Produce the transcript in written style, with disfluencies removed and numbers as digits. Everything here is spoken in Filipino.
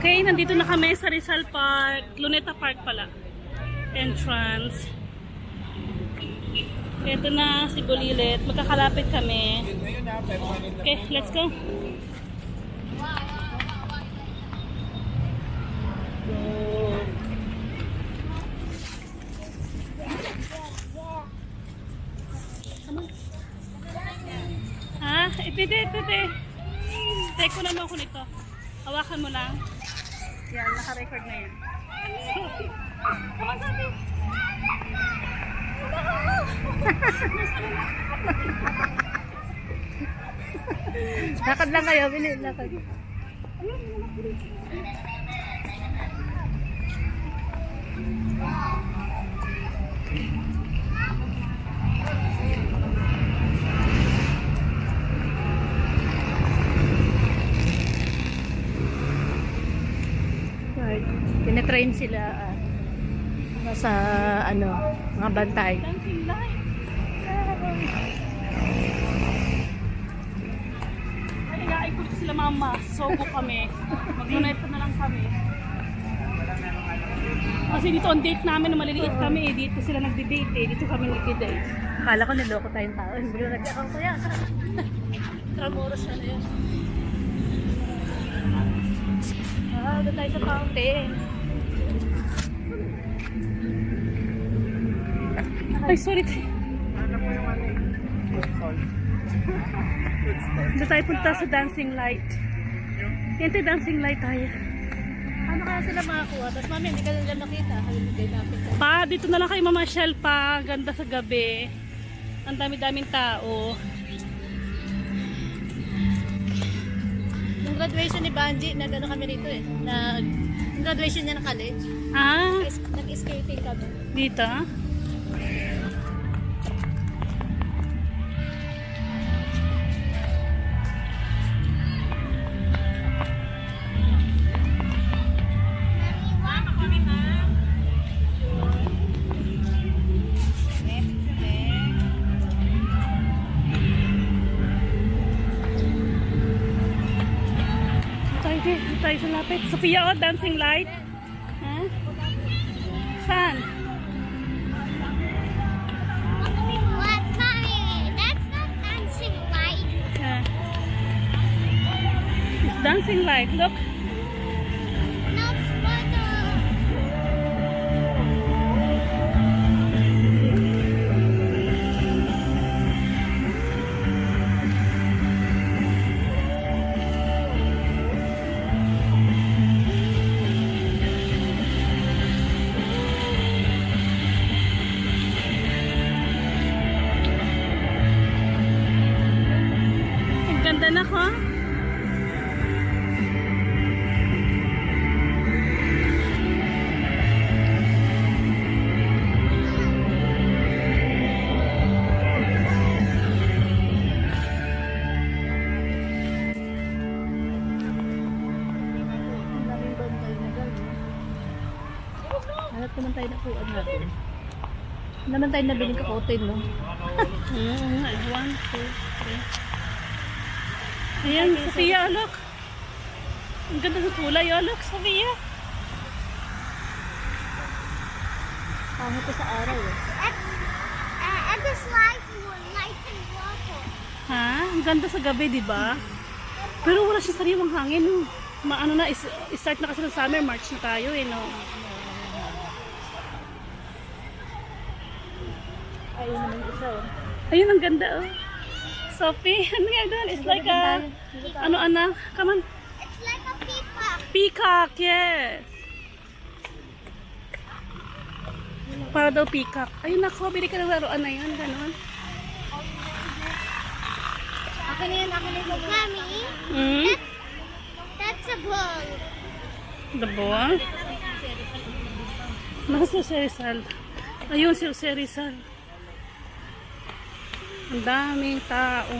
Okay, nandito na kami sa Rizal Park. Luneta Park pala. Entrance. Ito na si Bulilit. Magkakalapit kami. Okay, let's go. Ha? Ito. Take ko naman ako nito. Hawakan mo lang. Yan, naka-record na yan. Come on, sabi. Lakad lang kayo, Bili, lakad. Tinatrain sila sa mga bantay. Dancing light. Ay, ko sila mama. Sogo kami. Mag-luneta na lang kami. Kasi dito on date namin na maliliit kami. Dito sila nagde-date eh. Dito kami nagde-date. Akala ko niloko tayong tao. Hindi ko nag-account ko yan. Tramoros na na yun. Doon tayo sa fountain. Ay, sorry. Doon tayo punta sa dancing light. Hindi dancing light tayo. Ano kaya sila makakuha? Tapos mami, hindi ka nila makita. Hindi namin. Pa, dito na lang kayo mamasyal pa. Ganda sa gabi. Ang dami-daming tao. Yung graduation ni Banji, nag-ano kami rito eh. Yung graduation niya ng college. Ah, Nag-skating kami. dito? Tayo sa lapit. Sophia, oh, dancing light. Ha? Saan? What, mommy? That's not dancing light. Ha? It's dancing light. Look. No, it's water. Ang ganda na ko. Hanap naman tayo na kuya natin. Naman tayo nabiling kakotin, no? One, two, three. Ayan, Sophia, oh, look. Ang ganda sa kulay, oh, look, Sophia. Pangit ko sa araw, eh. At this light will light and water. Ha? Ang ganda sa gabi, di ba? Pero wala siya sariwang hangin, no? Maano na, start na kasi ng summer, March na tayo, eh, no? Ayun naman yung isa, oh. Ayun, ang ganda, oh. Sophie, ano nga doon? It's like a, ano, anak? Come on. It's like a peacock. Peacock, yes. Para daw peacock. Ayun, ako, bili ka ng laruan na yun, gano'n. Akin na yan, akin na yung Mommy, Hmm? that's a ball. The ball? Nasa si Rizal. Ayun si Rizal. Ang daming tao.